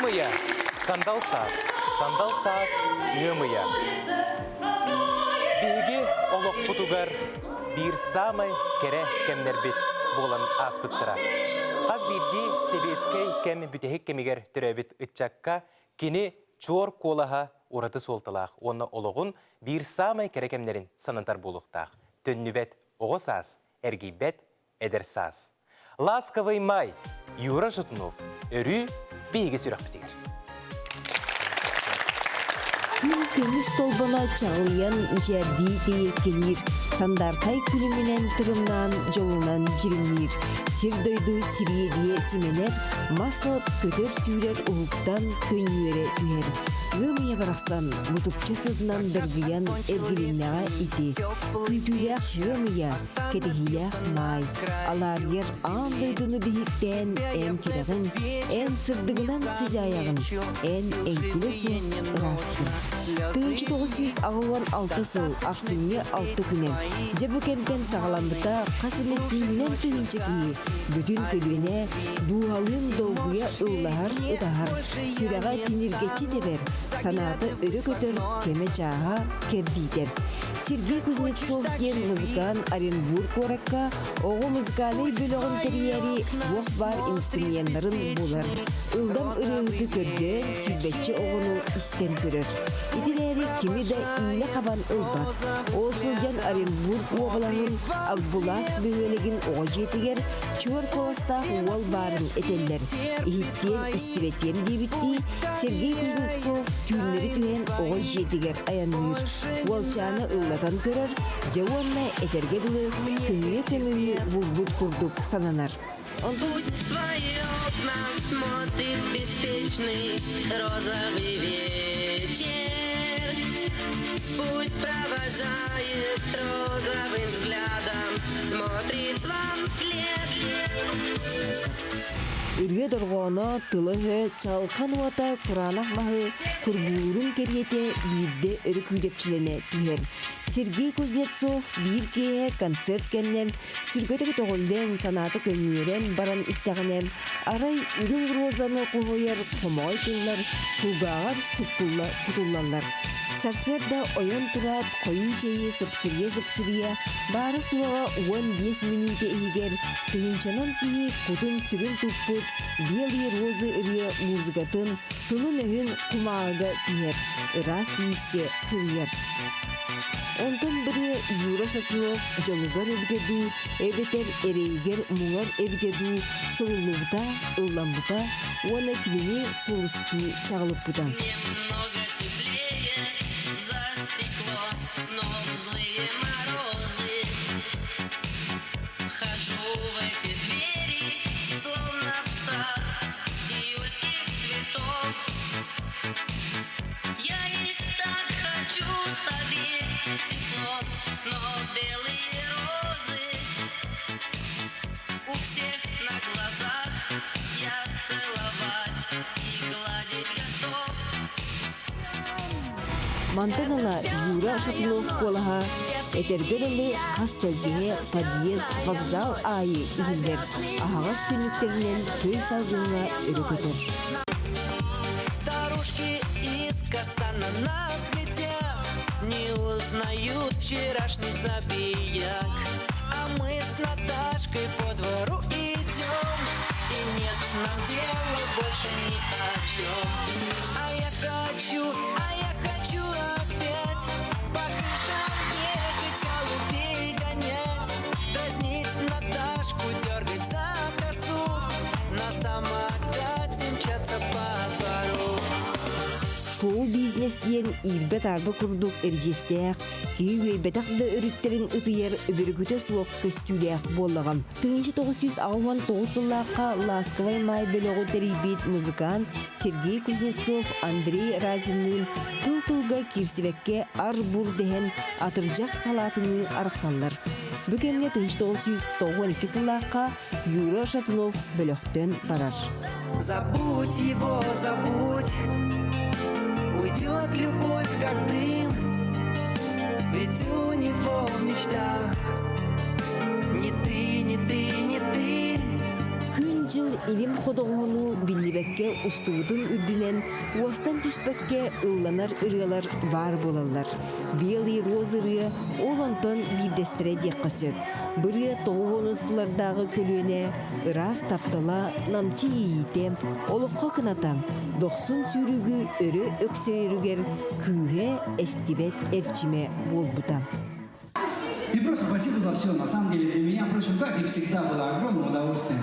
Ымыя, сандал сас, ымыя. Биги олық футугар bir самай кере кемнербит болан аспыттыра. Қаз бирди себескей кем бүтехик кемигер түрәбит ытчакка кини чор колаха ураты солтылақ. Онна олығын bir самай кере кемнерин санантар болуқтақ. Төннүбет оғысас, әргейбет әдерсас. Ласковый май, Юра Жутнов, өрі биги сүрек бітігер. Күн көміс толбана чағылыян жерді дейеккенер, сандарқай күліменен тұрымнан жолынан jirинер. Сирдойду сириедие сименер, масып көтөр сүйрер ұлықтан көнюере үйер. Ғымия барақсан, мұтықчы сыдынан дырғыян әргеліннаға ити. Күйтулях ғымия, кетехилях май. Алар ер андойдуны бейіктен әм тирағын, әм сырдығынан сыжаяғын, әм әйтілі суын ұрастын. 1906 сыл ақсынне 6 күнен. Жабы кемген сағаламбыта қасымесінен түгінші кейі. Бүтін көліне дуалын долгуя ұллағар ұдағар. Сүрәға тенергетчі дебер. Санаты өрі көтір кеме жаға кердейдер. Сергей Кузнецов ен музыкан Оренбург оракка оғы музыканы бөлігін тәрiyeri оқ бар инструментарын болар. Үлдам үріңді көрден сүрбетчі оғыны істен көрір. Итілері кемі де ийлі қабан ұлбат. Осылжан Оренбург оғылағын Акбулат бөлігін оға жетігер чуар қоластақ уал барын етелер. Ихиттен істіретен дебітті Сергей Кузнецов түйінлері түйен оға жетігер аяныр. Уалчаны ұллатан көрір, жауанна этергеділі күйе семімі бұлбұт күрдік сананар. Пусть в твои окна смотрит беспечный розовый вечер. Пусть провожает розовым взглядом, смотрит вам вслед. Үрге дұрғаны тылығы чалқан уата құранақ мағы күргурун керете бирде өрі күйлепчілене түйер. Сергей Кузнецов bir кеге концерт кеннем, сүргөтігі тоғылден санаты көнюерен баран істеғанем, арай үрін розаны қоғойар қомағай тұллар, құлғағар сұққылла құтыллалар. Сарсерда ойын тұрат, қойын чейі сыпсырия, бары суаға 15 минуты егер, күнінчанан кейі құтын сүрін тұқпыт, белі розы үрге музыкатын, тұлын өйін құмағыға түйер, ырас дейске сұлыяр. Ondan biri Юра Жутнов жолугар evgedu, ebeter ereyger muğar evgedu, soğuluğda, ıllamıda, ona kilini soğustu çağılıp budan. Немного теплее за стекло, но в злые морозы вхожу в эти двери, словно в сад июльских цветов. Я их так хочу согреть теплом, но белые розы у всех на глазах я целовать и гладить готов. Мантанала Юра Жутнов колаға, этергелі қастелгеге подъезд вокзал айы игілдер, ағағыз түніктерінен көй сазыңға өрекетір. Старушки искоса на нас глядят, не узнают вчерашних забияк. А мы с Наташкой по двору идем, и нет нам дела больше ни о чем. А я хочу опять по крышам бегать, голубей гонять, дразнить Наташку, дергать за косу, на самокате мчаться по двору. Шоу-бизнес ден ирбет арбы күрдік әржестеяқ, кейуей бетақды үріктерін ұтыер үбірігіті суық көстілеяқ болығын. 1969 жыллаққа Ласковый май бөліғі дәрейбет музыкант Сергей Кузнецов, Андрей Разинның тыл-тылға кирсивекке ар-бур дehen атыржақ салатыны арықсанлар. Бүкемге 1992 жыллаққа Юра Жутнов бөліқтен барар. Забудь его, забудь. Уйдет любовь, как дым, ведь у него в мечтах ни ты, ни ты, ни ты. Күн жыл илим ходоғуну биллибекке устуудун үрдүнен уастан түспекке ылланар ырыалар бар болалар. Белый роз ырыя ол онтон бирдестире диекка сөп. Бырыя тоғуонусылардағы көлүөне ырас таптала намчы ийите олыққа кынатам. 90 сүйрүгү өрө өксөйрүгер күйе эстибет эрчиме болбута. И просто спасибо за все. На самом деле для меня, впрочем, как и всегда, было огромным удовольствием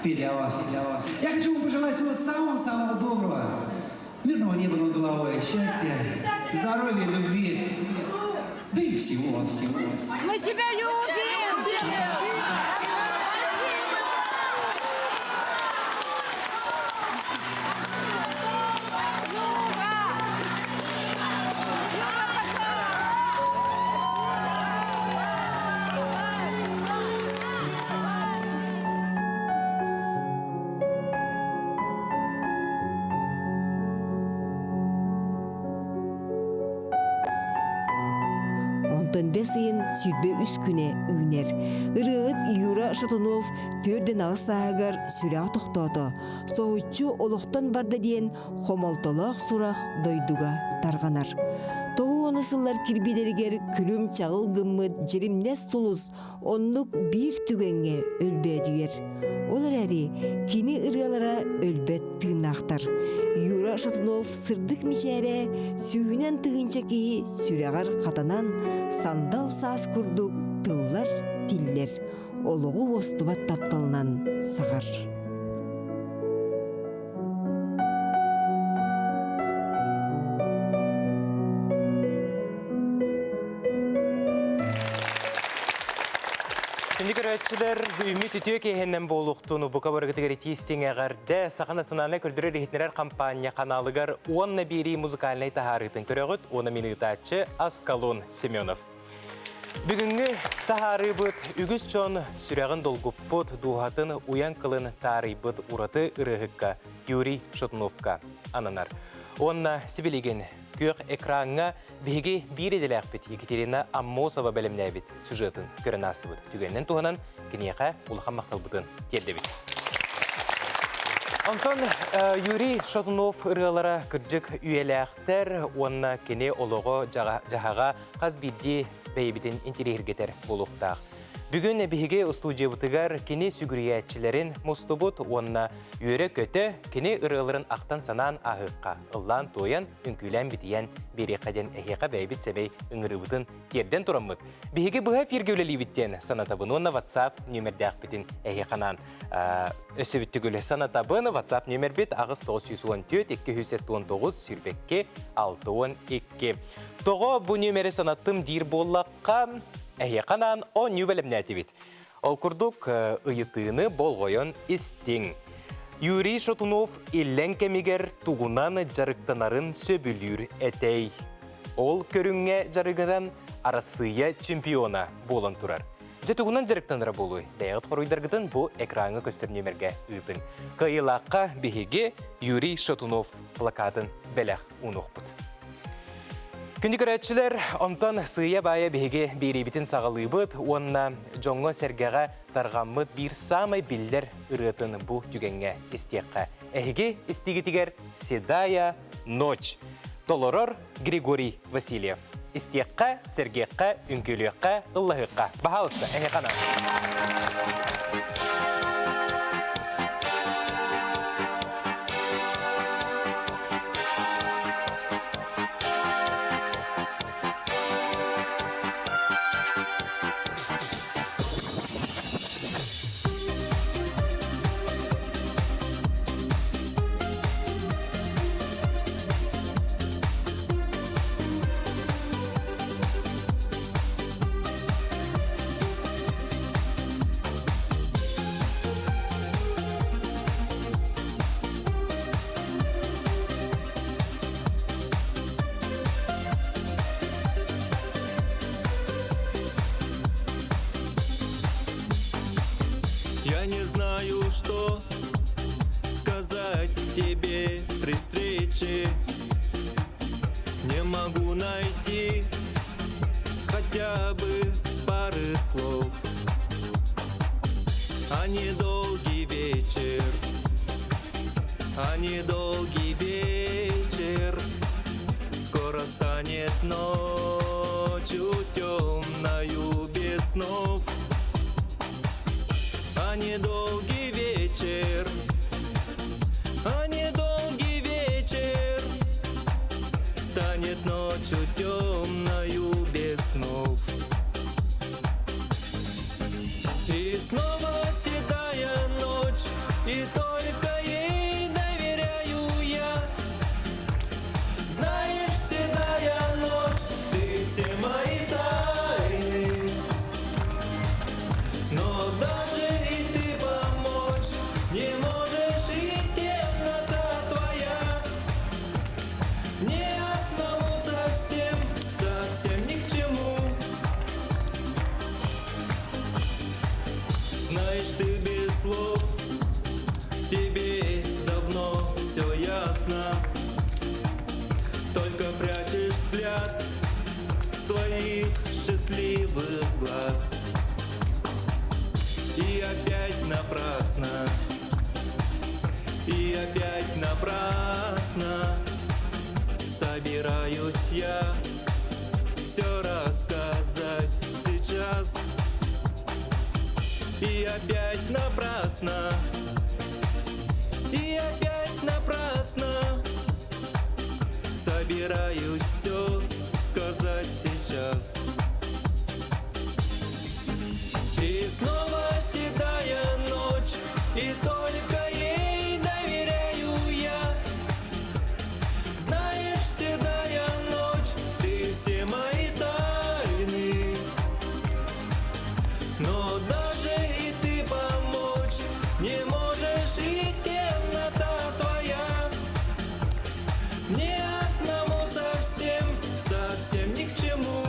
петь для вас и для вас. Я хочу вам пожелать всего самого-самого доброго. Мирного неба над головой, счастья, здоровья, любви. Да и всего. Мы тебя любим! Онтон сыйын сүрбе үс күне үйнер. Ырыгыт Юра Шатунов төрден ағыз сағығар сүрәғ тоқтады. Соғытчы олықтан барды дейін хомолтолақ сұрақ дойдуға тарғанар. Тоғы онысылар кірбедергер күлім чағыл гыммыд жерімнес солыз онлық бір түгенге өлбәдүйер. Олар әрі кені ырғалара өлбәт тыңнақтар. Юра Шатунов сырдық мишәрі сүйінен тығынча кейі сүрәғар қатанан сандал саас күрдік тыллар тиллер. Олығы остубат тапталынан сағар. Күндікөрәтшілер үміт үтіе кейхеннен болуқтуыны бұқа бұрғытығыр тиістің әғарды сақына сынаны көрдірі рейхтінер компания қаналығар онна бері музыкальный тахарытын көріғыт, оны минығытачы Аскалон Семенов. Бүгінгі тахары бұд үгіз чон сүрәғын долгуп бұд дуғатын уян қылын тары бұд ұраты ұрығыққа Юрий Шатуновқа ананар. Онна сібілеген көк экранға беге бір еделәқ біт Екатерина Аммосова бәлімнә біт сюжетін көрін асты бұд. Түгеннен туғанан кенеға ұлыған мақтал бұдын терді біт. Антон Юрий Шатунов ұрғалара күрджік үйеләқтер, онна кене олығы жағаға қаз бірде бәйбітін интерергетер болуқтақ. Бүгін беге студия бұтығар кене сүгіріятчілерін мұстыбыт, онна үйері көті кене ұрғаларын ақтан санан ағыққа, ұллан тойын үнкілен бітіен бері қаден әйеқа бәйбіт сәбей үңірібітін терден тұрамыд. Беге бұға фергеулі біттен санатабын, онна WhatsApp нөмірді ақбітін әйеқанан өсі біттігілі санатабын WhatsApp нөмір біт ағыз 914-219 сүрбекке 612. Тоғы бұл нөмірі санаттым дир боллаққа әйеқанан о нөбәлім нәтебет. Ол күрдік ұйытыны болғойын істің. Юрий Шатунов иллен кемигер туғынан жарықтанарын сөбілір әтей. Ол көріңе жарығыдан арасыя чемпиона болан тұрар. Жетуғынан жарықтаныры болуы. Дайғыт қоройдарғыдың бұл экранғы көстер нөмерге ұйтын. Қайылаққа бігеге Юрий Шатунов плакатын бәләқ ұнық бұд. Күндікөрәтшілер онтан сыя бая беге беребітін сағалы бұд, онна жоңғы сәргеға тарғамыд бір самай білдер ұрытын бұ түгенге істеққа. Әйге істегетігер Седая Ночь. Толорор Григорий Васильев. Істеққа, сәргеққа, үнкөлеққа, ұллағыққа. Бағалысты, әйқана. Я не знаю, что сказать тебе при встрече. Не могу найти хотя бы пары слов. А недолгий вечер а недолгий вечер. Скоро станет ночью темною без снов, а недолгий вечер, а недолгий вечер станет ночью темною без снов. И снова седая ночь, и только ей доверяю я. Знаешь, седая ночь, ты все мои тайны, но даже и ты помочь не можешь, и темнота твоя мне одному совсем, совсем ни к чему. Знаешь, ты без слов, тебе давно все ясно, только прячешь взгляд своих счастливых глаз. И опять напрасно, и опять напрасно собираюсь я все рассказать сейчас. И опять напрасно, и опять напрасно собираюсь все сказать сейчас. И снова седая ночь, и только ей доверяю я. Знаешь, седая ночь, ты все мои тайны, но даже и ты помочь не можешь, и темнота твоя мне одному совсем, совсем ни к чему.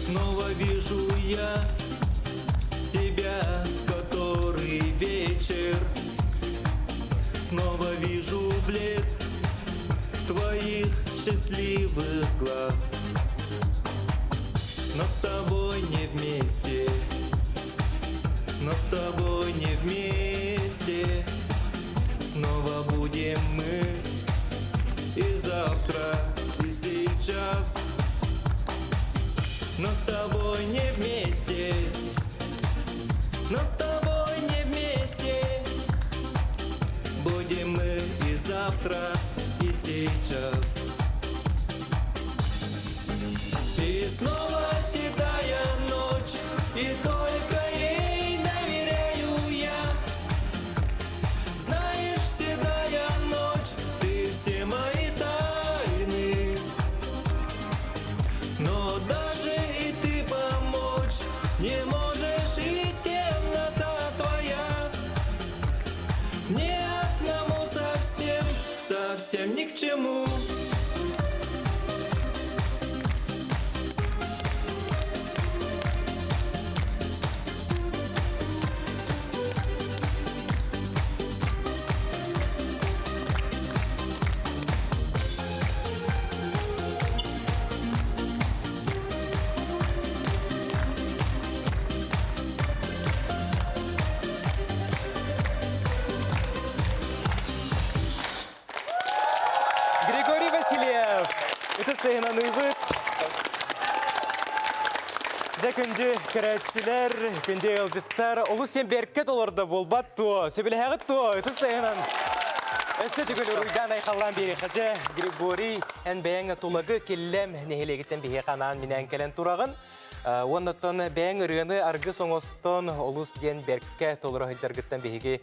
Снова вижу я тебя, который вечер. Снова вижу блеск твоих счастливых глаз. Но с тобой не вместе, но с тобой не вместе. Снова будем мы и завтра, и сейчас. Но с тобой не вместе, но с тобой не вместе. Будем мы и завтра, и сейчас. И снова седая ночь, и только ей доверяю я. Знаешь, седая ночь, ты все мои тайны, но даже и ты помочь не можешь, и темнота твоя мне одному совсем, совсем ни к чему. Григорий Васильев. Это стоянан уйбыт. Жа күнді көрәтшілер, күнді елжіттар. Олу сен беркет оларда болбат туа. Сөбілі хағыт туа. Это стоянан. Өсі түгіл ұруйдан айқалан бері қажы Григорий әнбәйін тұлығы келлем нехелегіттен бейе қанан менен келен тұрағын. Оннаттан бәйін ұрғаны арғы соңостан олыс ден бәркке толыры жарғыттан бейге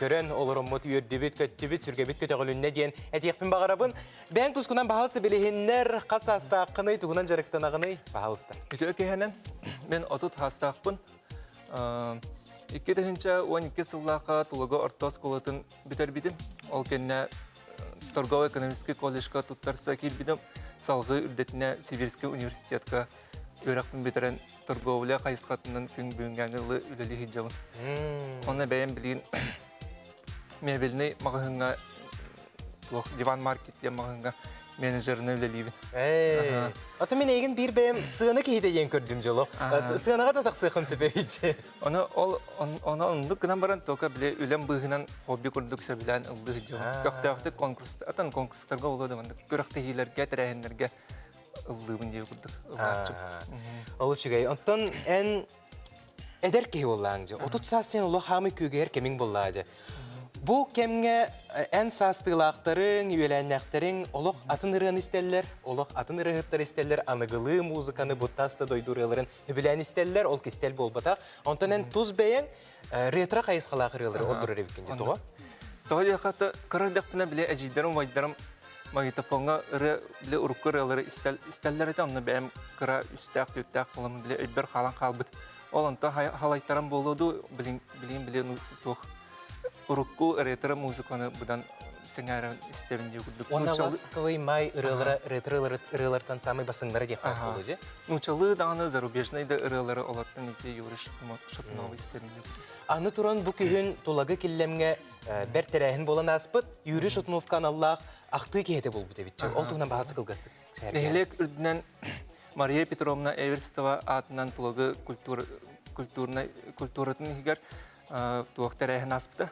көрін олырымыт үйірдібіт, көттібіт, сүргебіт көтіғілінне ден әтеқпін бағарабын. Бәйін тұсқынан бағалысты білігіннер қас астаққыны, тұғынан жарықтан ағыны бағалысты. Үті өкейінен мен отут хастақпын. 2012 сыллаға тұлығы ортос қолытын бітер бідім. Ол кенне торгово-экономический колледжға тұттарса келбідім. Салғы үрдетіне Сибирский университетқа өрақпын бетерен торговля қайысқатының күн бүгінгәңгілі үлелі хиджабын. Оны бәйін білген мебеліні мағығынға, диван маркетте мағығынға менеджеріне үлелейбін. Аты мен егін бір бәйім сığını кейдеген көрдім жолы. Сığыныға да тақсықын сөпевейді. Оны ұндық күнан баран тоқа біле үлем бұғынан хобби күрдік сөбілән ұлды хиджабын. Көқті конкурс, атын конкурстарға олады маңдық. Көріқті хейлерге, тәрәйінлерге ылдыбын дей күрдік. Олы шүгей. Онтан ән әдер кей олағынжы. Отут састен олы хамы көгер кемің болағынжы. Бұл кемге ән састығылақтарын, үйеләннәқтерін олық атын ұрығын істелілер, олық атын ұрығыттар істелілер, анығылы музыканы бұттасты дойдурыларын үбілән істелілер, ол кестел болбатақ. Онтан ән тұз бәйін ретро қайысқалақ ұрығылары ордыр әребіккенде тұға? Тұға деқаты қырардақпына біле әжейдерім, вайдарым магнитофонға ұры біле ұрыққы ұрығылары істелілер еті, онны бәйім қыра үстәқ, төттәқ болымын біле өйбір қалан қалбыт. Ол онта халайттарым болуды, білейін тұқ. Урукку ретро музыканы бұдан сеңәрін істебінде күрдік. Оны ласковый май ұрылардан самый басыңдары деп қақ болу же? Нучалы дағаны зарубежнайды ұрылары олаттан еке юриш шытынауы істебінде күрдік. Аны тұран бұл күйін тұлағы келлемге бәр тәрәхін болан аспыт, юриш ұтмуфқан Аллах ақты кейді бол бұд әбітчі. Ол тұғынан бағасы қылғастық. Нехелек үрдінен Мария Петровна Эверстова атынан тұлығы культуратын егер туақтар әйін аспыды.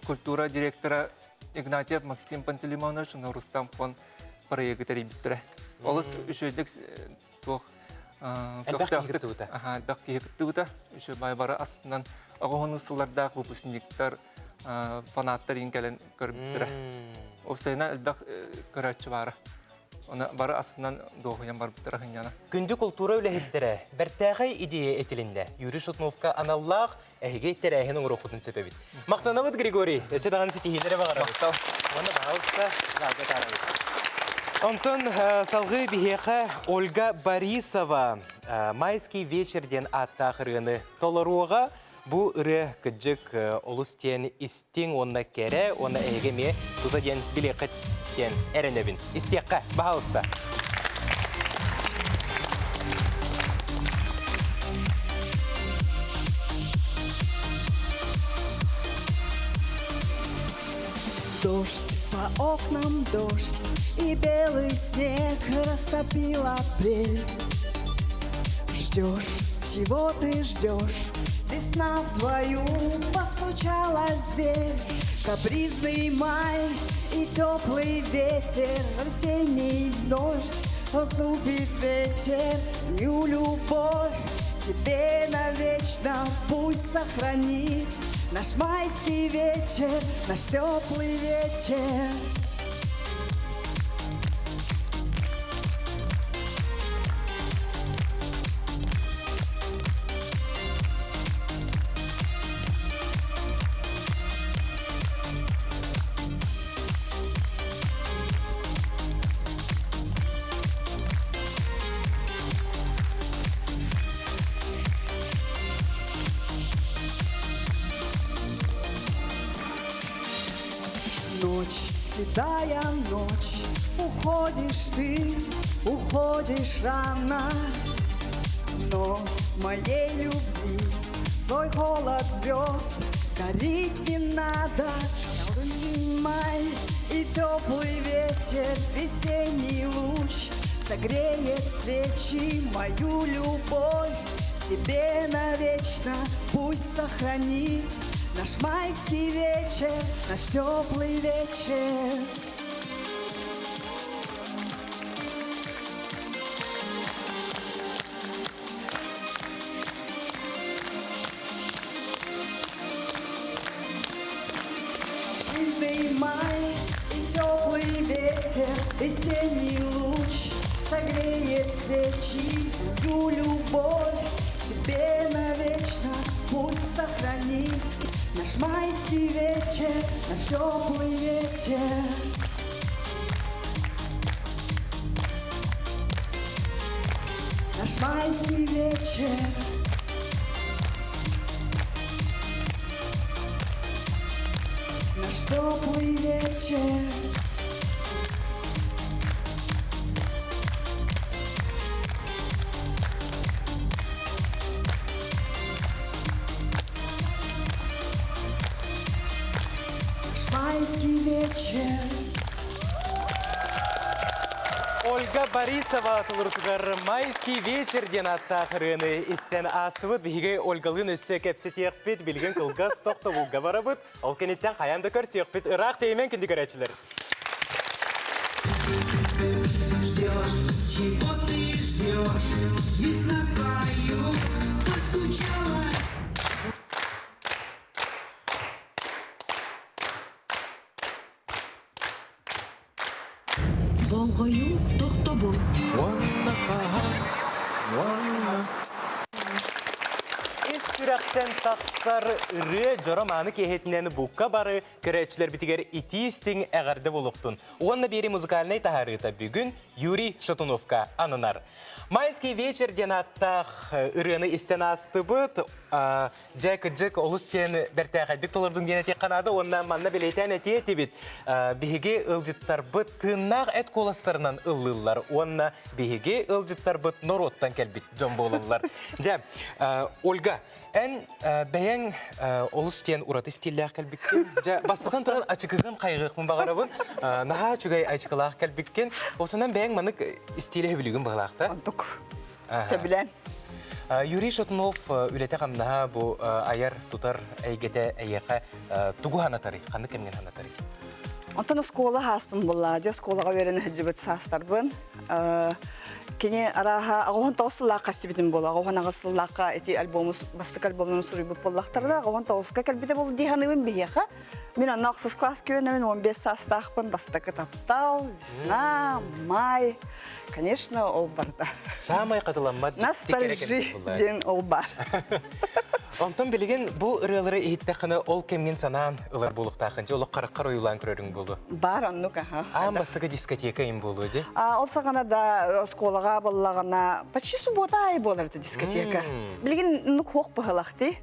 Культура директора Игнатьев Максим Пантелеймонович, Рустам фон проекты ребиттірі. Олыс үшөйдік туақ әлбәқ кейгітті әлбәқ кейгітті ұта. Үші байбары астынан ағуғының сылардағы выпускниктар, фанаттар ең кәлін көрбіттірі. Осайынан әлбәқ көрәтші бары. Оны бары астынан доғыян бар бұттыра ғынияна. Күнді культура үләхеттірі бәртәғай идея етілінде Юрий Шутновқа аналлақ әйге тәрәйінің ұрықудын сөпебіт. Мақтанавыд, Григорий, өсі дағаны сетихилері бағарабыд. Оны бағалысқа жалғы тарабыд. Онтон салғы бігеқі Ольга Борисова майский вечерден аттақырғыны толыруға бұ ұры күджік олыстен істен онына кәрі, оны әйгеме тұта ден білеқіттен әрінебін. Істеққа бағалыста. Дождь по окнам, дождь и белый снег растопил апрель. Ждешь, чего ты ждешь? Весна в твою постучалась в дверь. Капризный май и теплый ветер, осенний дождь, наступит вечер. Мою любовь тебе навечно пусть сохранит наш майский вечер, наш теплый вечер. Ночь, седая ночь, уходишь ты, уходишь рано. Но моей любви твой холод звезд дарить не надо. Май и теплый ветер, весенний луч согреет встречи мою любовь. Тебе навечно пусть сохранит наш майский вечер, наш теплый вечер. утренний луч согреет свечи, твою любовь тебе навечно пусть сохранит наш майский вечер, наш теплый ветер. Наш майский вечер. Наш теплый вечер. Наш майский вечер. Ольга Борисова тулуртугар майский вечер ден аттахырыны истен астыбыт биге Ольгалын өссө кепсе тиекпит билген кылгас токтовулга барабыт. Ол кенеттен каянды көрсөкпит ырак теймен күндү көрөчүлөр. Ждешь, чего ты ждешь? Весна в твою постучалась. Болғойу тоқтобол. Ис сүрәктен тақсар үрі жораманы кехетінен бұққа бары көрәтшілер бітігер итистің әғарды болуқтын. Онна бері музыкальный тахарыта бүгін Юрий Шатуновка анынар. Майский вечер ден аттақ үріні істен асты бұд. Джек олыс тен бәртәғайдық толырдың ден әтек қанады, онна манна білейтен әте бит. Бігеге ұлжыттар бұд тыннақ әт коластарынан ұлылар. Онна бігеге ұлжыттар бұд нороттан кәлбіт жон болылар. Ольга, ән бәйән олыс тен ұраты стилләқ кәлбіккен. Бастықтан тұран ачықығын қайғықмын бағарабын. Наға чүгай ачықылақ кәлбіккен. Осынан бәйән манық стилі білігін бағылақта. Антук. Сөбілен. Юрий Шатунов үлете қамнаға бұл аяр тұтар әйгеті әйеқа тұғу ханатары, қанды кәмген ханатары? Онтан скола хаспын бұлла, же сколаға верені хүджібіт састарбын. Кене араға ағуан тауысыллақ қастебетін бол, ағуан ағысыллаққа әте бастық альбомның сұрыбы боллақтарда, ағуан тауысқа кәлбеті бол дейханығын бейеқа. Мен анна ақсыз класс көрінемін 15 састақпын, бастықы таптал, весна, май. Конечно, ол барда. Самай қатыламмад Ностальжи ден ол бар. Онтан білген бұл үрелері ехіттіқіні ол кемген санаан ұлар болуқтақынчы, олы қарыққар ойылан көрерің болу. Бар аннука. Ағын бастығы дискотека ем болу, де? Ол сағана да сколаға болағана почти суббота ай боларды дискотека. Білген нұқ хоқ бұғылақты.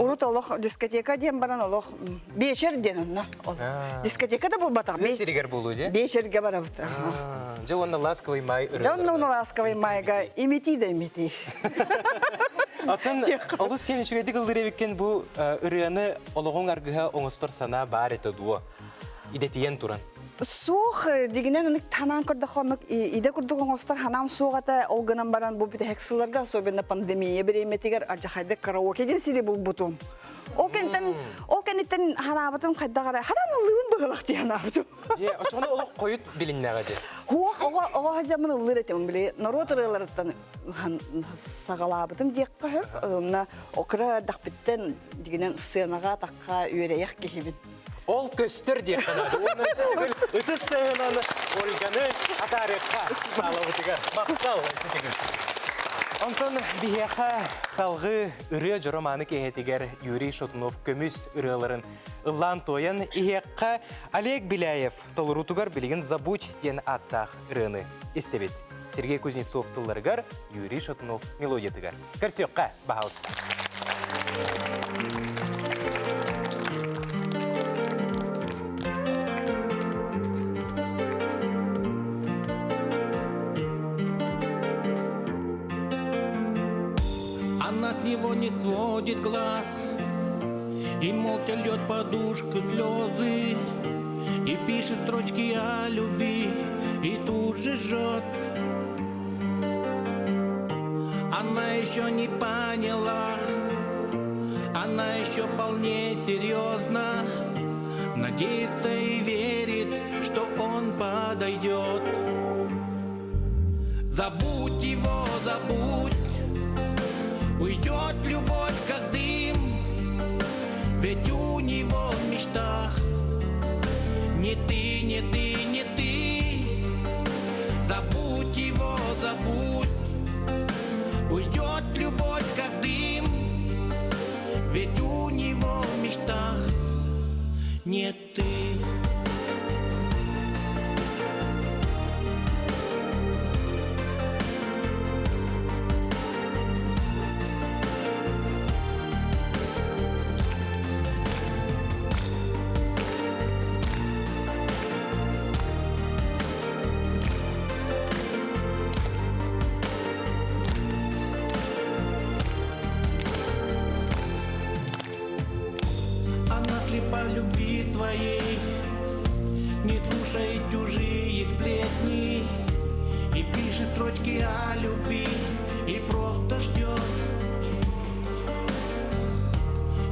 Урут олық дискотека ден баран олық бешер ден онна. Дискотека да бұл батақ. Серегер болу, де? Бешерге бара бұта. Же онна ласковый май үрелері. Жа онна ласковый майға имети да имети. Атын, олыс сен үшігеді қылдыры беккен бұл үрені олығын арғыға оңыстыр сана бар еті дуы. Идетиен тұран. Суық дегенен ұнық танан көрді қонық, иде көрді қоңыстар ханам суғата олғынан баран бұл біті хексыларға, особенно пандемия біреметігер ажақайды караокеден сире бұл бұтым. Ол кенеттен ханабытым қайдағара, хадан ұлығын бұғылақты ханабытым. Очығына олық қойыт біліннәға де? Оға хажамын ұлыр етемін біле, народ ұрыларыттан сағалабытым дек қағыр, оқыра дақпеттен дегенен сценаға таққа үйерейек кехебін. Ол көстір де қанады. Оны сетігіл үтістігінаны Ольганы атарыққа салы бұтығар. Мақтал сетігіл. Онтан бігеқа салғы үрі жороманы кехетігер Юрий Шатунов көміс үрілерін ұлан тойын иеққа Олег Беляев талырутығар білген «Забудь» ден аттақ үріні істебет. Сергей Кузнецов тылларығар, Юрий Шатунов мелодиятығар. Көрсеққа бағалысты. Она от него не сводит глаз и молча льет подушку слезы, и пишет строчки о любви, и тут же жжет. Она еще не поняла, она еще вполне серьезно надеется и верит, что он подойдет. Забудь его, забудь. Уйдет любовь, как дым, ведь у него в мечтах не ты, не ты, не ты. о любви и просто ждет.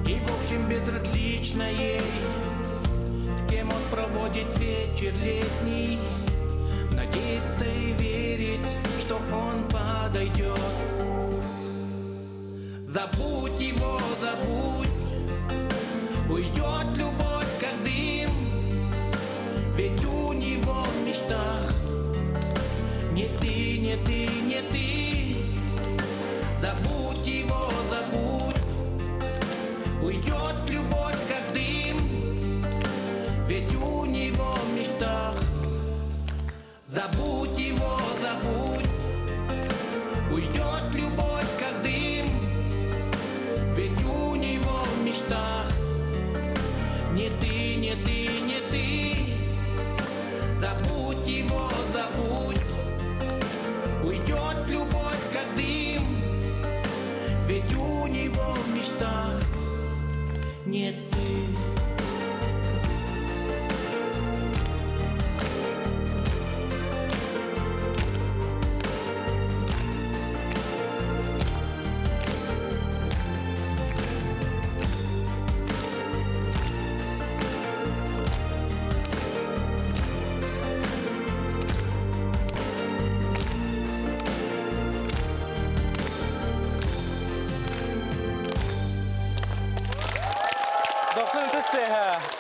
И в общем безразлично ей, с кем он проводит вечер летний. Надеется и верит, что он подойдет. Забудь его, забудь, уйдет любовь как дым, ведь у него в мечтах не ты, не ты, не ты. Забудь его, забудь, уйдет любовь как дым, ведь у него в мечтах. Забудь его, забудь, уйдет любовь как дым, ведь у него в мечтах не ты, не ты, не ты. Забудь его, забудь, уйдет любовь как дым, ведь у него в мечтах не ты.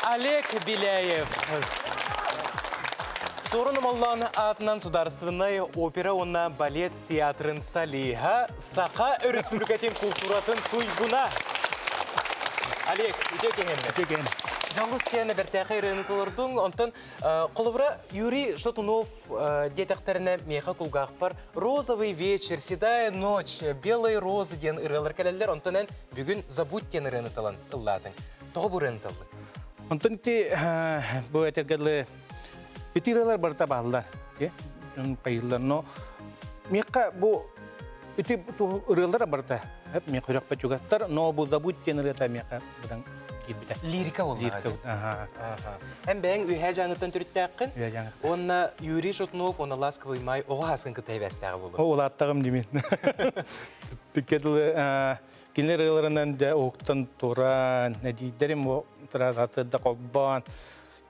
Олег Беляев. Сорын Маллан атынан сударственной опера онна балет театрын салиха Сақа республикатын культуратын туйгуна. Олег, үте кеңемме? Жалғыз кені бір тәқи рынытылырдың, онтан қолыбыра Юрий Шатунов детектеріне меха кулгақ бар. Розовый вечер, седая ночь, белые розы ден ырылыр кәлелер, онтан бүгін забудь кен рынытылын ылладың. Тоғы бұл рынытылды? Онтан те бұл әтергәлі үтірелер барта бағылдар, қайылдар, но меқа бұл үті ырылдар барта, меқа үрек бәтчугаттар, но бұл забудь кен ырыта меқа бұдан кетбіті. Лирика ол мағады? Әм бәң үйә жаңыттан түрітті әққін? Үйә жаңыттан. Онна Юрий Шатунов, онна Ласковый май, оға асын күтәй бәстәғі болу? Ол аттағым демен. Түккеділі кенлер ығыларынан да оқтан тұран, нәдейдерім тұрағатырда қолбан.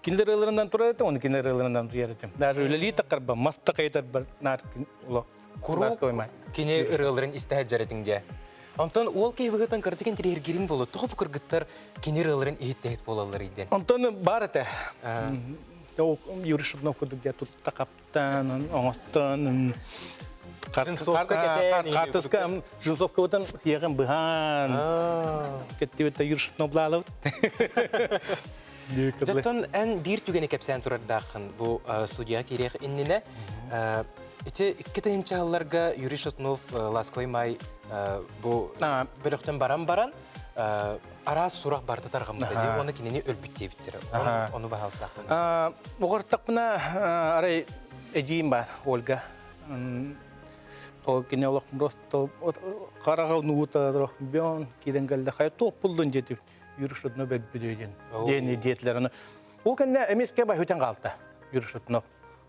Кенлер ығыларынан тұра еті, оны кенлер ығыларынан тұр еретім. Даже өлелі тақыр ба, масты қайтар бар, нар Ласковый май. Кене ығыларын істәғі жаретіңде. Онтан ол кейбігітін кіртіген тірергерін болу, тұғы бұқыр ғыттар кенер ылырын ейт-тәйт болалар еден. Онтан бар әті. Юрий Шатунов күдік де тұт тақаптан, оңыстан, қартысқа, жынсовқа өтін еғін бұған. Кетті өтті Юрий Шатунов бұлалы өт. Жаттан ән бір түгені кәпсән тұрардақын бұл студияға керек інніне. Эти китайчаларга Юрий Шатунов, Ласковый май, бу бөлөктөн баран арас сурак барды таргамды. Оны кинени өлбүттей биттер. Оны баалсак. Огортак мына арай эдим бар Ольга. Ол кинелок просто карага нуута бен киденгелде хай топ булдун жетип Юрий Шатунов бөлбүдөн. Дени детлерин. Ол кенде эмеске бай хөтен калды Юрий Шатунов.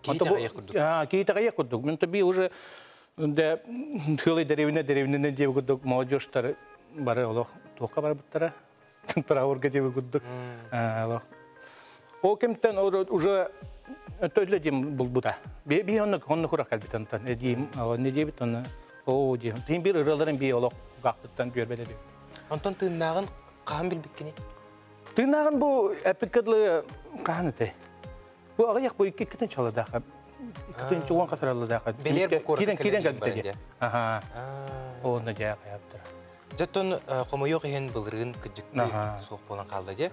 Кейта аяқ күрдік. Мен тобі уже хылы деревіне деп күрдік. Молодежьтар бары олық тоққа бар бұттара. Тұрауырға деп күрдік. Ол кемттен уже төйлі дем бұл бұда. Бей оны құрақ әлбеттен. Не дебет оны? О, дем. Тейін бір ұрыларын бей олық қақтыттан көрбеді деп. Онтан тыңнағын қаған білбеккені? Тыңнағын бұл әпіккідлі қаған өте. Bu ağayak bu iki kıtın çalı daha. İkinci on kasaralı daha. Beler bu korku Kiden geldi. Aha. O ne diye yaptı. Jatton qomo yok hen bılrın kıcıktı soğuk bolan kaldı diye.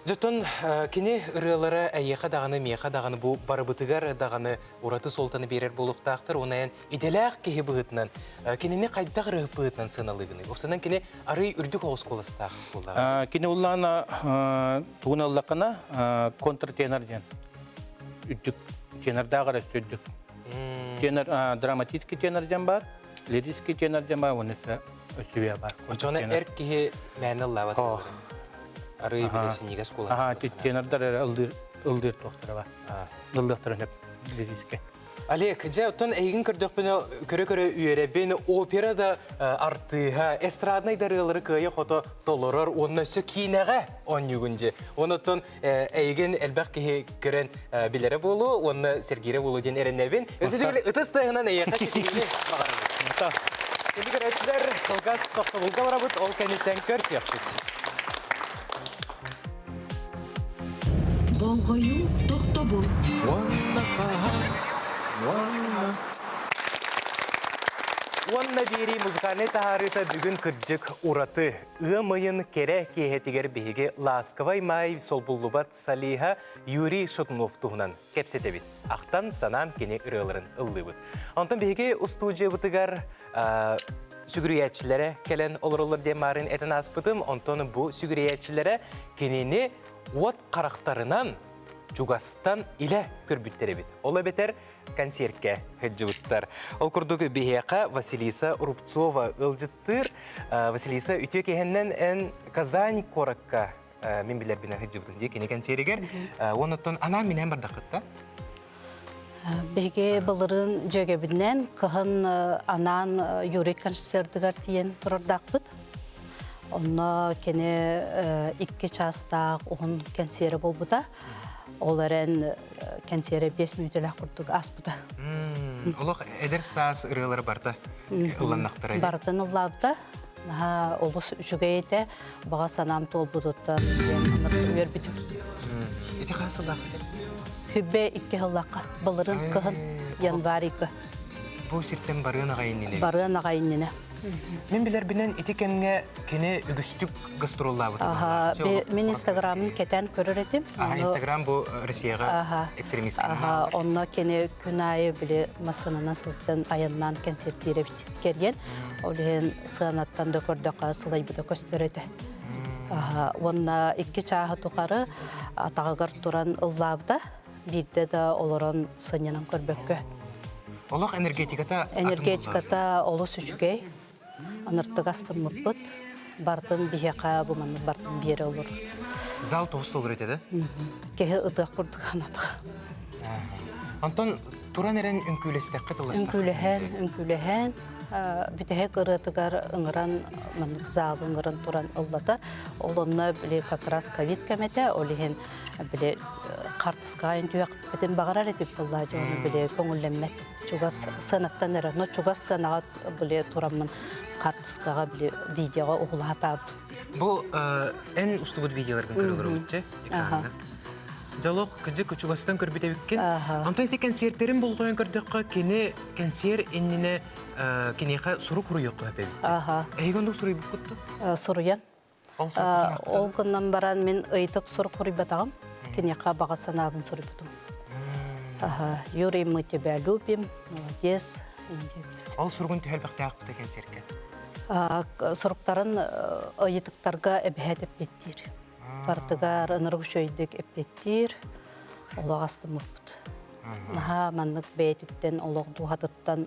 Jatton kini ırılara ayyaqa dağını miyaqa dağını bu barabıtıgar dağını uratı soltanı berer boluqtaqtır. Onayan idelaq kehi bığıtnan. Kinini qaydaq rıhıp bığıtnan sınalığını. Oksanan kini arı ürdük oğuz kolastaq bolar. Kini ullana tuğunallaqına kontrtenor diyen. Üddük tenor dağıra sürdük. Tenor dramatikki tenor diyen var. Liriski tenor diyen var. Onu da ösüve var. Oçona erk kehi mənalı lavat. Arı bilirsin nigas kolar. Aha, tenordar ıldır doktora var. Ildırtırın hep liriski. Олег, жа оттон эйгин көрдөкпүнө көрө-көрө үйеребин операда артыга эстрадный дарылары кыя хото толорор онна сө кинеге оннюгунже. Оноттон эйгин элбак ки көрөн билере болу, онна Сергейре болу ден эренебин. Өсөдүгүле ытыстайгынан эйяка кетигини багарабыт. Эми көрөчүлөр Колгас Тохтобулга барабыт, ол кенеттен көрсөкпүт. Болгою Тохтобул. Онна бери музыкальный тахарыта бүгүн кырджык ураты. Ыйын кере кехетигер биһиги ласковай май солбуллубат Салиха Юрий Шутунов туһунан кепсетебит. Ахтан санан кени ырыларын ыллыбыт. Онтан биһиги устужыбытыгар сүгүрүячилere келен олорулар демарын этен аспытым. Онтон бу сүгүрүячилere кенини от карактарынан Чугастан иле көрбүттеребит. Ола бетер концертке хыджыбыттар. Ол курдук бихека Василиса Рубцова ылжыттыр. Василиса үтө кехеннен эн Казань коракка мен билер бина хыджыбытын де кене концертигер. Оноттон ана менен бардакытта. Беге былырын жөгөбүнен кыһын анан Юрий концертигер тиен турардакпыт. Онно кене 2 частак он концерт болбута. Оларын концерт 5 мүнөтөлөк курдук аспыта. Олох эдер саас ырылары барта. Уланнактар. Бартын уллабыта. Олус үчүгейте бага санам толбудуттан аныртыр битү. Эти хасылак. Хүббе 2 хыллакка былырын кыһын январика. Бу сиртен барыны гайынны. Барыны гайынны. Мен билер бинен этикенге кене үгүстүк гастроллабыт. Мен Инстаграмын кетен көрөр этим. Инстаграм бу Россияга экстремист канал. Онно кене күн айы биле масынына сылтын айыннан концерттері керген. Олен сыанаттан да көрдөка сылай буда көстөрөтө. Онна 2 чаһы тугары атагар туран ыллабда, бирде да олорон сынянан көрбөккө. Олох Энергетиката олус үчүгей. Аныртык астыммыппыт. Бартын бихека буманы бартын бире олор. Зал тоостол керетеди? Кеhe ытык курдук анатка. Антон туран эрен үңкүлестек кытылыста. Үңкүлэхэн бүтеhe кырытыгар ыңыран зал ыңыран туран ыллата. Олонна биле как раз ковид кемете, олиһен биле картыскайын түйөк битен багарар этип булла жону биле көңүллеммет. Чугас санаттан эре, но чугас санагат биле тураммын картыскага биле видеого угулатап. Бу эн устубут видеолордун көрөлөрү өтчү. Жалок кыжык чугастан көрбүтебиккен. Антон эти концерттерин болгон көрдөккө кене концерт эннине кенеха суру куруйук көпөбүт. Эйгондук суруй букутту? Суруян. Ол күннен баран мен ыйтык сур курбатагам. Кенеха багасанабын сурбутум. Юрий, мы тебя любим. Молодец. Ал сургун төлбактагы концертке. Суруктарын ыйтыктарга эбехетеп беттир. Бартыгар ыныргүшөйдүк эппеттир. Олагастымыппыт. Маннык бейтиттен ологдугатыттан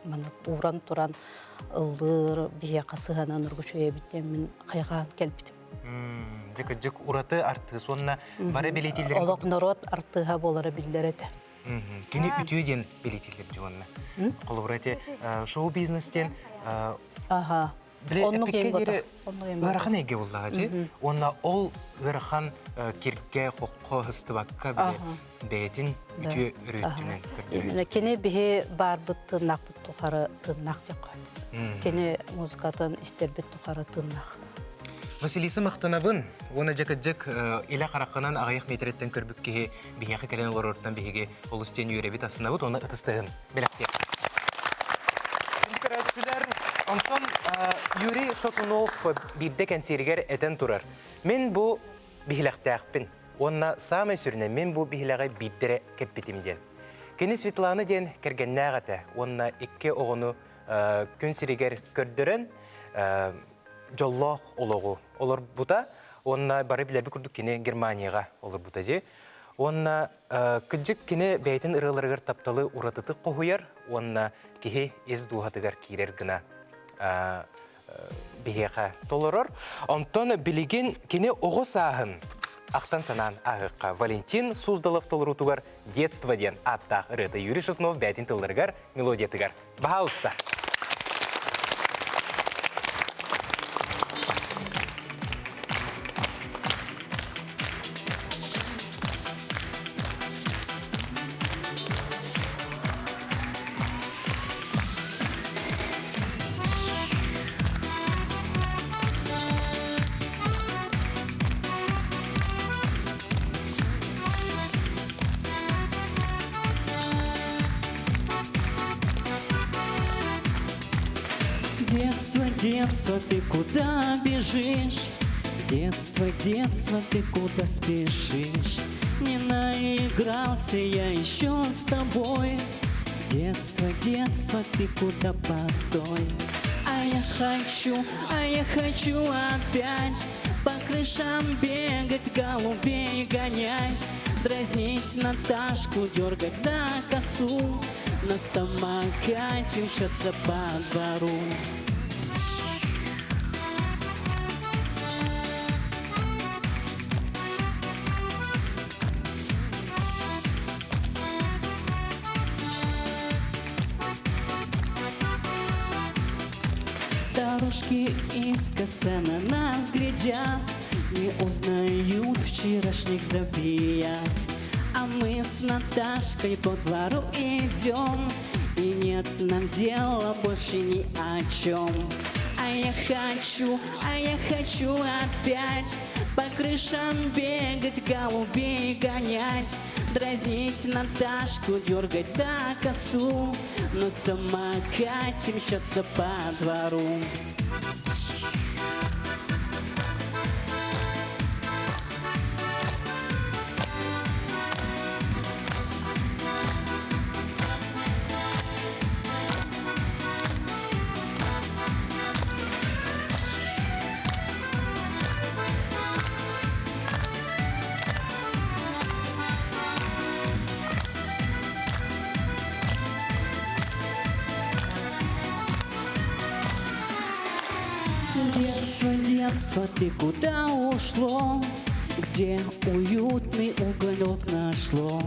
маннык уран туран ылдыр бие касыган ыныргүшөйө биттен мен кайган келбитим. Жек ураты арты сонна бары билетилер. Олог народ артыга болары билдерете. Кене үтүйден билетилер жонна. Колобрате шоу бизнестен Онну Биле ырхан эге боллағачы. Онна ол ырхан кирге қоққо хыстыбаққа біле бәйтін үтіе үреттінен. Кене біге бар бұт тыннақ бұт тұқары тыннақ деп қой. Кене музыкатын істербет тұқары тыннақ. Василиса мақтанабын, оны жек иле қараққынан ағайық метреттен көрбікке бігеқі кәлен олар ортан бігеге олыстен үйребет асынабыд, оны ұтыстығын біләктеп. Антон Юрий Шотунов бирде концертигер этен турар. Мен бу бихилактаакпын. Онна самый сүрүнө мен бу бихилагы биддере кеппитимден. Кени Светлана ден кергеннагата, онна 2 огону концертигер көрдөрөн жоллох ологу. Олар бута, онна бары билеби курдук кени Германияга олар бута же. Онна кыжык кени бейтин ырыларыгар тапталы уратыты кохуяр, онна кихи эз дуhатыгар кирер гына. Бихеха толорор. Онтон билеген кене оғы сағын ақтан санан ағыққа Валентин Суздалов толырутугар «Детство» ден аттақ ұрыты Юрий Шутнов бәтін тылыргар мелодиятыгар. Бағалыста! Детство, детство, ты куда бежишь? Детство, детство, ты куда спешишь? Не наигрался я еще с тобой. Детство, детство, ты куда постой? А я хочу опять по крышам бегать, голубей гонять, дразнить Наташку, дергать за косу, на самокате мчаться по двору. Старушки искоса на нас глядят, не узнают вчерашних забият. А мы с Наташкой по двору идем, и нет нам дела больше ни о чем. А я хочу опять по крышам бегать, голубей гонять, дразнить Наташку, дергать за косу, на самокате мчаться по двору. Детство, детство, ты куда ушло? Где уютный уголек нашло?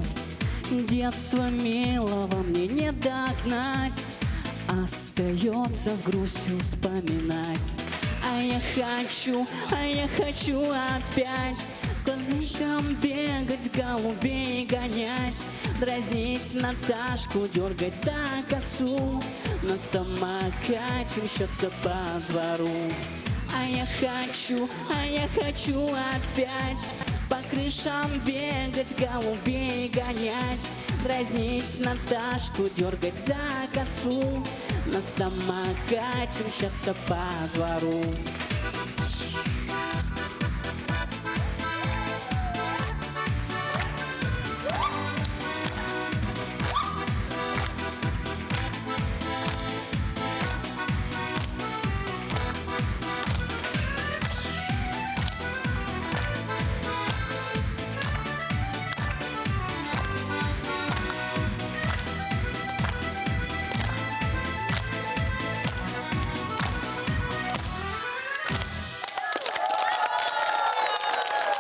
Детство милого мне не догнать, остается с грустью вспоминать. А я хочу опять по книжкам бегать, голубей гонять, дразнить Наташку, дергать за косу, на самокате мчаться по двору. А я хочу опять по крышам бегать, голубей гонять, дразнить Наташку, дергать за косу, на самокате мчаться по двору.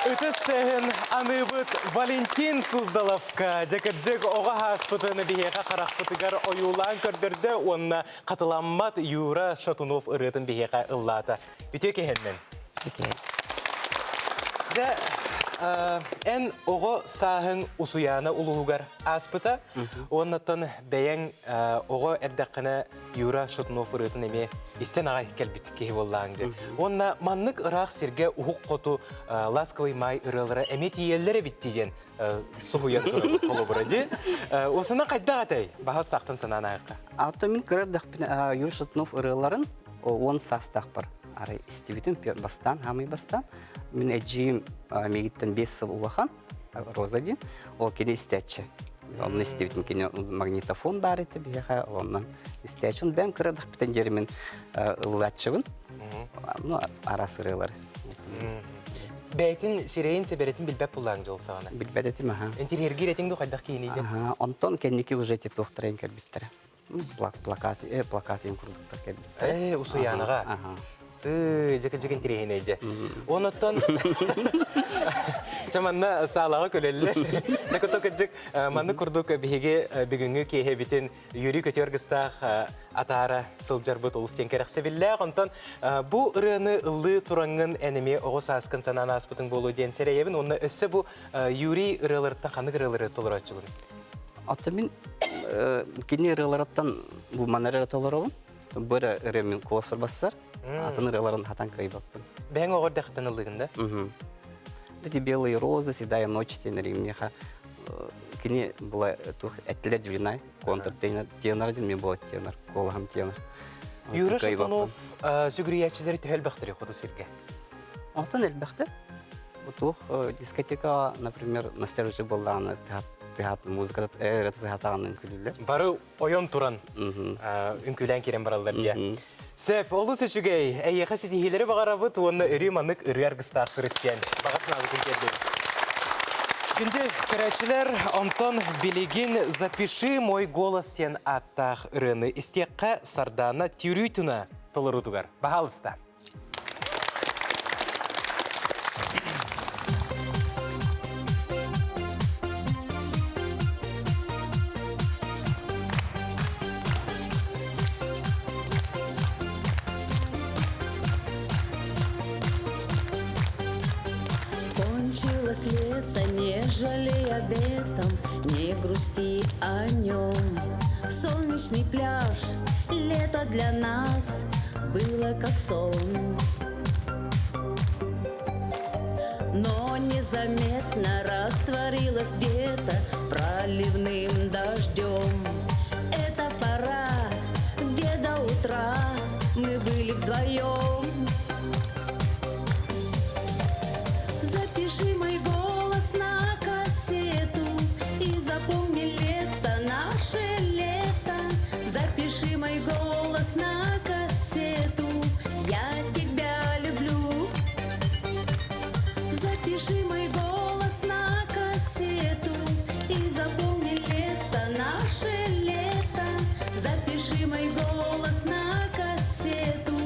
Үтістігін аныбыт Валентин Суздаловка жәкірджік оға хаспытыны бігеға қарақпытыгар ойулан көрдірді, онына қатыламмат Юра Шатунов ұрытын бігеға ұллаты. Бітеу кехенмен? Жа, ән оғы сағын ұсуяны ұлығығар аспыта, оннаттан бәйін оғы әрдәқіні Юра Шатунов ұрытын әме истен ағай кәлбіт кейі боллаң же. Онна маннық ұрақ серге ұғық қоту ласковый май ұрылары әмет иелері біттеген сұғыян тұры қолы бұрады. Осына қайда ғатай? Бағал сақтын санан ағыққа. Автомин көрдік Юра Шатунов ұрыларын 10 састақ бар. Ары істебетін бастан, хамай бастан. Мен әджейім мегіттен 5 сыл ұлақан, Роза ден, ол кеде істәтші. Onun istedim ki magnetofon var idi biha ondan istəyəcəm ben qırıdıq bitən yerimin ılatçığın. Ну арасырылар. Бәйтин сиреин себеретин билбеп буллаңжы олса гана. Билбедетим аха. Интерьер гиретиңди кайдак кийинийди. Аха, онтон кенники уже те тохтырын кербиттер. Плакат ин курдуктар кербиттер. Усуяныга. Аха. бақты жекін тирехинейді. Оныттан чаманна сағалаға көлелі. Жакотока жек манны күрдік бігеге бүгінгі кейе бітін юри көтергістақ атара сылжарбыт олыстен керексе білі. Онтан бұ ұрыны ұлы тұраңын әнеме оғыз асқын санан аспытың болу ден сәрейебін. Онына өссі бұ юри ұрыларыттан қаны ұрылары толыр атчылын? Атымен кені ұрыларыттан бұл манары толыр олын. Бөрі ұрымен қолас бар бассар. Атын ұрыларын хатан кірей бақпын. Бәң оғыр дәқтан ұлығында? Эти белые розы, седая ночь, тенери меха. Кини была тух этлер двинай, контр тенор один мне был тенор, колхам тенор. Юра Шатунов сүгіриячілері түхел бақтыры құды сирге? Алтын әлбәқті. Тух дискотека, например, на стерже была на театр, музыка, театрының күлілер. Бары ойон туран үнкілен керен баралдар дия. Сәп, олы сөшігей, әйеға сетихилері бағарабыт, оны үрі манық үрер қыстақ сүріткен. Бағасын алып келді. Күнде көрәчілер Антон Белегин «Запиши мой голос» тен аттақ үріні істеққа сардана тюрютіна толырудығар. Бағалыста. Кончилось лето, не жалей об этом, не грусти о нем. Солнечный пляж, лето для нас было как сон. Но незаметно растворилось где-то проливным дождем. Это пора, где до утра мы были вдвоем. Запиши мой голос на кассету и запомни лето, наше лето. Запиши мой голос на кассету, я тебя люблю. Запиши мой голос на кассету и запомни лето, наше лето. Запиши мой голос на кассету,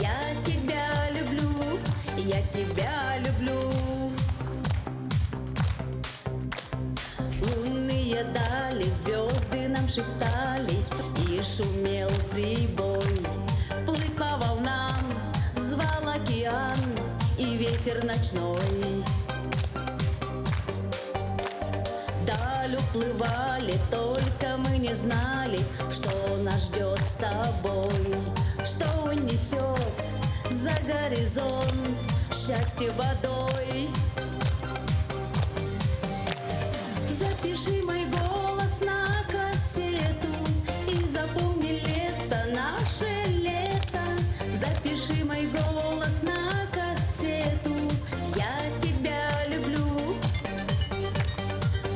я тебя люблю, я тебя люблю. Лунные дали, звезды нам шептали, и шумел прибой. Плыть по волнам звал океан и ветер ночной. Даль уплывали, только мы не знали, что нас ждет с тобой, что унесет за горизонт счастье водой. Запиши мой голос на кассету и запомни лето, наше лето. Запиши мой голос на кассету, я тебя люблю.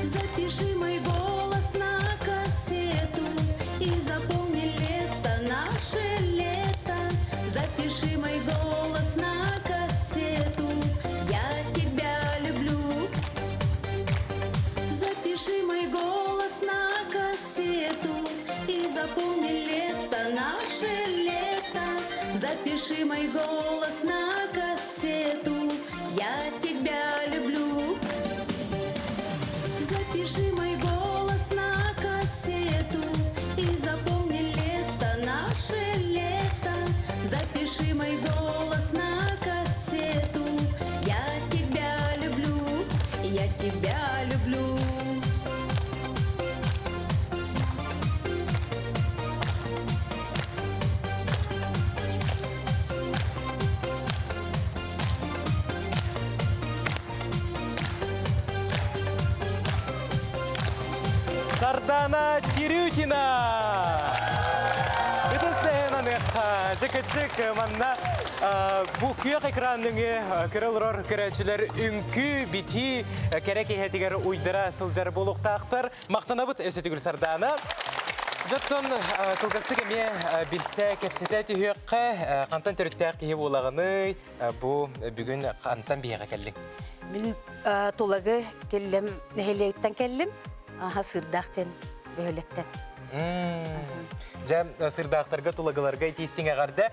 Запиши мой голос на кассету и запомни лето, наше лето. Запиши мой голос на кассету, я тебя люблю. Запиши мой голос на кассету и запомни лето, наше лето. Запиши мой голос на кассету, я тебя люблю. Запиши мой голос на кассету и запомни лето, наше лето. Запиши мой голос на кассету, я тебя люблю, я тебя люблю. Сардана Тирютина! Жекетчик манна бу күйек экранныгы көрөлөр көрөчүлөр үмкү бити керек эхетигер уйдыра сылжар болуктактар мактанабыт эсетигүл Сардана. Жаттан кылгастык эме билсе кепсете түйөккө кантан төрүттөк кие болаганы бу бүгүн кантан бияга келдиң. Мен тулагы келдим, нехелектен келдим. Аха сырдактен бөлөктен. жа сырдақтарға, тулагаларға тестің ағарды.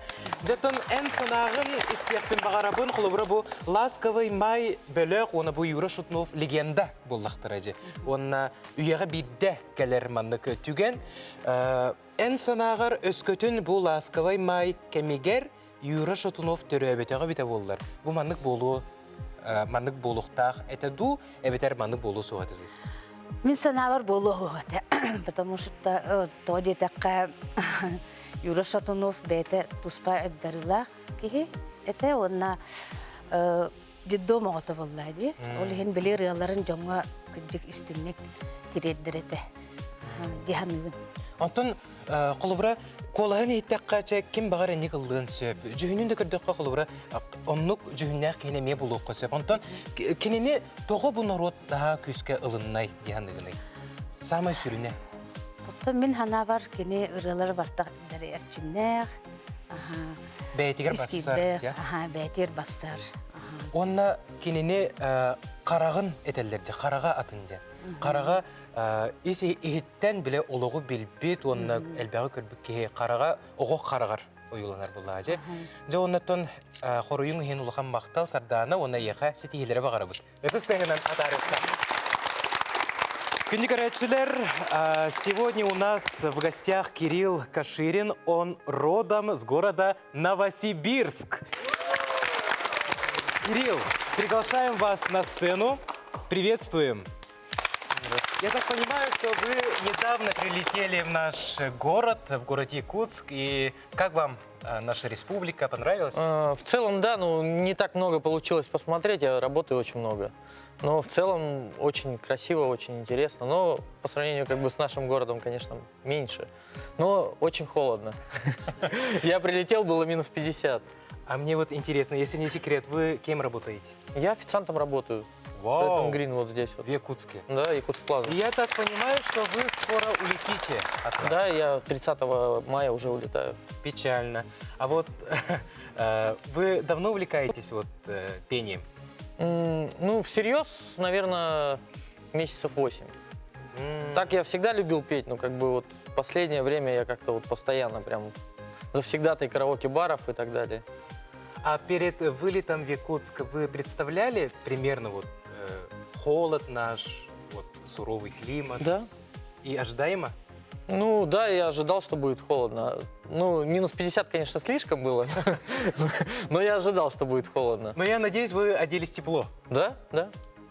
Жатын ән санағын істияқтың бағарабын, құлыбыра бұл «Ласковый май» бөлік, оны бұл Юра Шутнов легенда болдақтыр әже. Онына үйеға бидді кәлер маннық түген. Ән санағыр өскөтін бұл «Ласковый май» кәмегер Юра Шутнов түрі өбетеға біте болылар. Бұл маннық болу маннык болуқтақ әтәду, әбетер маннык болу соғады. Мен санавар болу оғаты, потому что то детаққа Юра Шатунов бәйті тұспай өддарылақ кейі, әті онына деддом оғаты болады. Ол ең біле рыяларын жоңға күнжік істіннек тиреддір әті. Диханығын. Антон, қолыбыра, қолағын еттаққа кем бағар әнек ұлдығын сөп. Жүхінін дөкір дөққа қолыбыра, онлық жүхіннәқ кене ме болуық қосып. Антон, кенені тоғы бұл народ daha күске ұлыннай диханығынай. Самай сүріне? Мен хана бар, кене ұрылар бартақ дәрі әрчімнәқ. Бәйтігер бассар. Бәйтігер бассар. Онна кенені қарағын әтелдерді, қараға атынды. Қараға есі ехеттен біле олығы білбет, онына әлбәғі көрбік кеге қараға, оғы қарағар ойыланар бұл әже. Жа оннаттон қорыйың ең ұлыған мақтал сардағына, онна еға сетігелері бағара бұд. Өтістіңінен атарықта. Кіндікарайчылар, сегодня у нас в гостях Кирилл Каширин, он родом с города Новосибирск. Кирилл, приглашаем вас на сцену. Приветствуем. Я так понимаю, что вы недавно прилетели в наш город, в город Якутск. И как вам наша республика? Понравилась? В целом, да, ну не так много получилось посмотреть, я работаю очень много. Но в целом очень красиво, очень интересно. Но по сравнению как бы с нашим городом, конечно, меньше. Но очень холодно. Я прилетел, было минус 50. А мне вот интересно, если не секрет, вы кем работаете? Я официантом работаю. Вау! Грин вот здесь вот. В Якутске? Да, Якутск Плаза. Я так понимаю, что вы скоро улетите от нас. Да, я 30 мая уже улетаю. Печально. А вот вы давно увлекаетесь вот пением? Ну, всерьез, наверное, месяцев 8. Так я всегда любил петь, но как бы вот в последнее время я как-то вот постоянно прям завсегдатай караоке-баров и так далее. А перед вылетом в Якутск вы представляли примерно вот холод наш, вот суровый климат? Да. И ожидаемо? Ну да, я ожидал, что будет холодно. Ну, минус 50, конечно, слишком было, но я ожидал, что будет холодно. Но я надеюсь, вы оделись тепло. Да, да.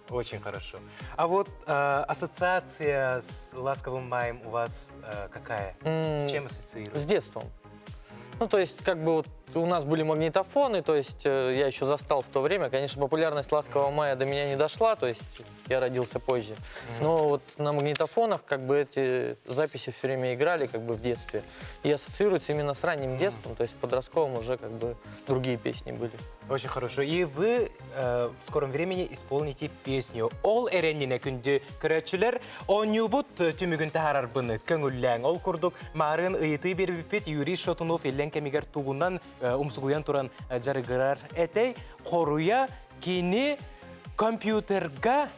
Очень хорошо. А вот ассоциация с «Ласковым маем» у вас какая? С чем ассоциируется? С детством. Ну, то есть, как бы вот у нас были магнитофоны, то есть я еще застал в то время. Конечно, популярность «Ласкового мая» до меня не дошла, то есть я родился позже. Но вот на магнитофонах как бы эти записи все время играли как бы в детстве. И ассоциируются именно с ранним детством, то есть в подростковом уже как бы другие песни были. Очень хорошо. И вы в скором времени исполните песню «Ол эреннине күнді көрәтшілер онюбут түмігін тахарар бұны көңілләң. Ол күрдік марын ұйыты бербіпет Юрий Шатунов елен кемегер туғынан умсугуян туран жарығырар әтей қоруя кені компьютерга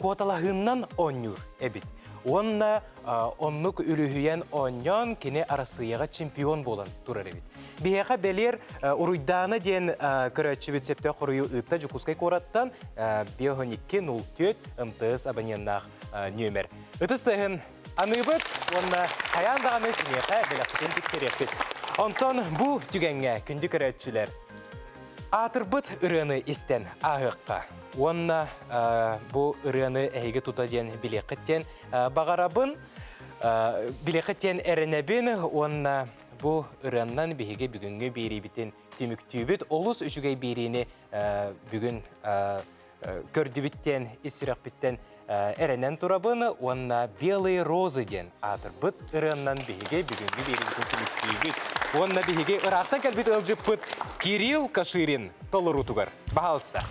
куаталағыннан онюр әбіт. Онна оннук үліхүйен оньон кені арасыяға чемпион болан турар әбіт. Бияға бәлер ұруйданы ден көрәтші бітсепті қоруyu ұтта жүкускай кораттан 5-2-0-4 ымтыз абоненнақ нөмір. Үтістігін аныбыт, онна қаяндағаны кінеға бәләқтен тексерекпет. Онтон бұ түгенге күнді көрәтшілер. Атырбыт ұрыны істен ағыққа. Онна бұ ұрыны әйгі тұта ден білеқіттен бағарабын, білеқіттен әрінәбін, онна бұ ұрыннан бейге бүгінгі бейрей бітен түміктүйбіт. Олыс үшігей бейрейіні бүгін көрді біттен, ісірақ біттен әрінен тұрабын, онна белые розы ден атырбыт ұрыннан бейге бүгінгі бейрей бітен түміктүйбіт. Онна бейге ұрақтан кәлбіт ұлжыппыт Кирилл Каширин толыру тұғар. Бағалыста.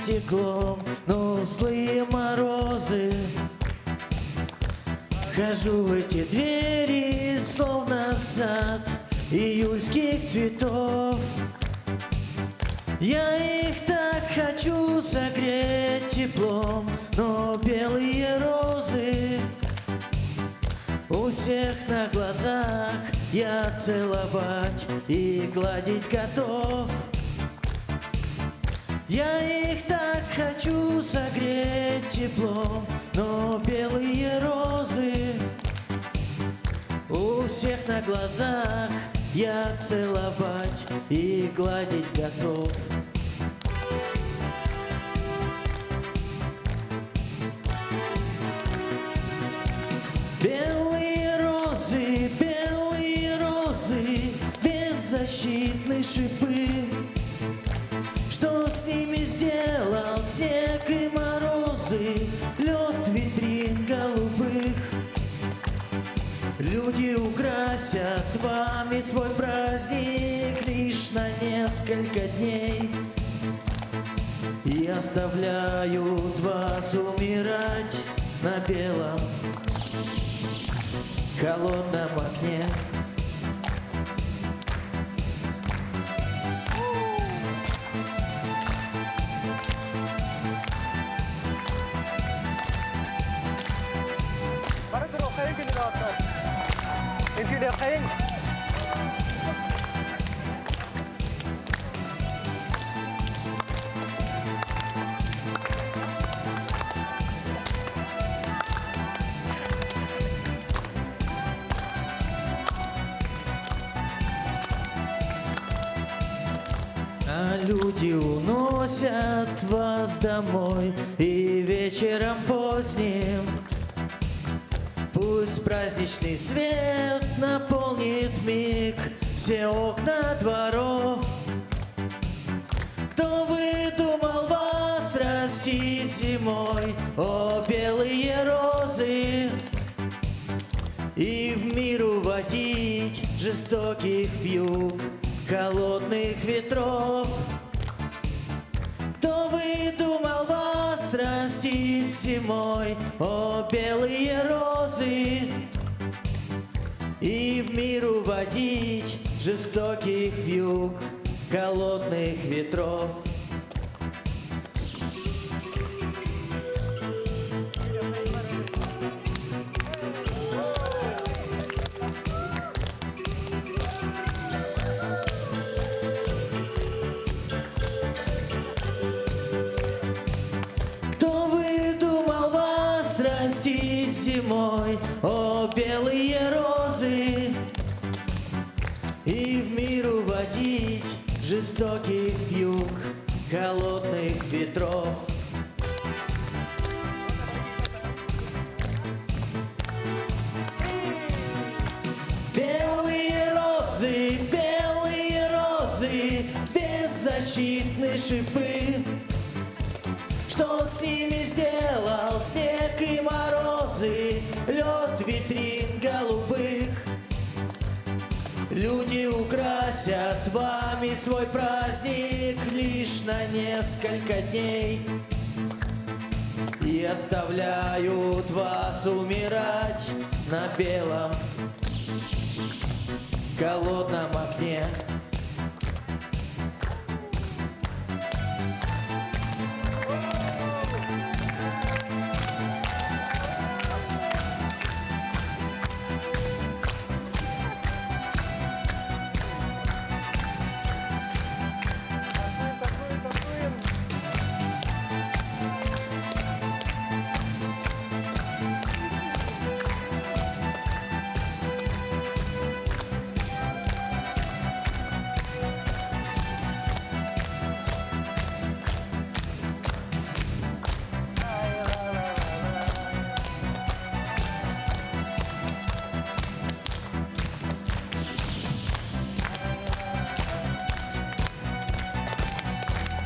стеклом, но злые морозы. Хожу в эти двери, словно в сад июльских цветов. Я их так хочу согреть теплом, но белые розы у всех на глазах я целовать и гладить готов. Я их так хочу согреть теплом, но белые розы у всех на глазах я целовать и гладить готов. Белые розы, беззащитные шипы. Что с ними сделал снег и морозы, лед витрин голубых? Люди украсят вами свой праздник лишь на несколько дней и оставляют вас умирать на белом холодном окне. А люди уносят вас домой и вечером поздним пусть праздничный свет наполнит миг все окна дворов. Кто выдумал вас растить зимой, о белые розы, и в мир уводить жестоких вьюг холодных ветров? Кто выдумал вас растить зимой, о белые розы, и в мир уводить жестоких вьюг холодных ветров? Растить зимой, о белые розы, и в мир уводить жестоких вьюг холодных ветров. Белые розы, беззащитные шипы. Что с ними сделал снег и морозы, лед витрин голубых? Люди украсят вами свой праздник лишь на несколько дней и оставляют вас умирать на белом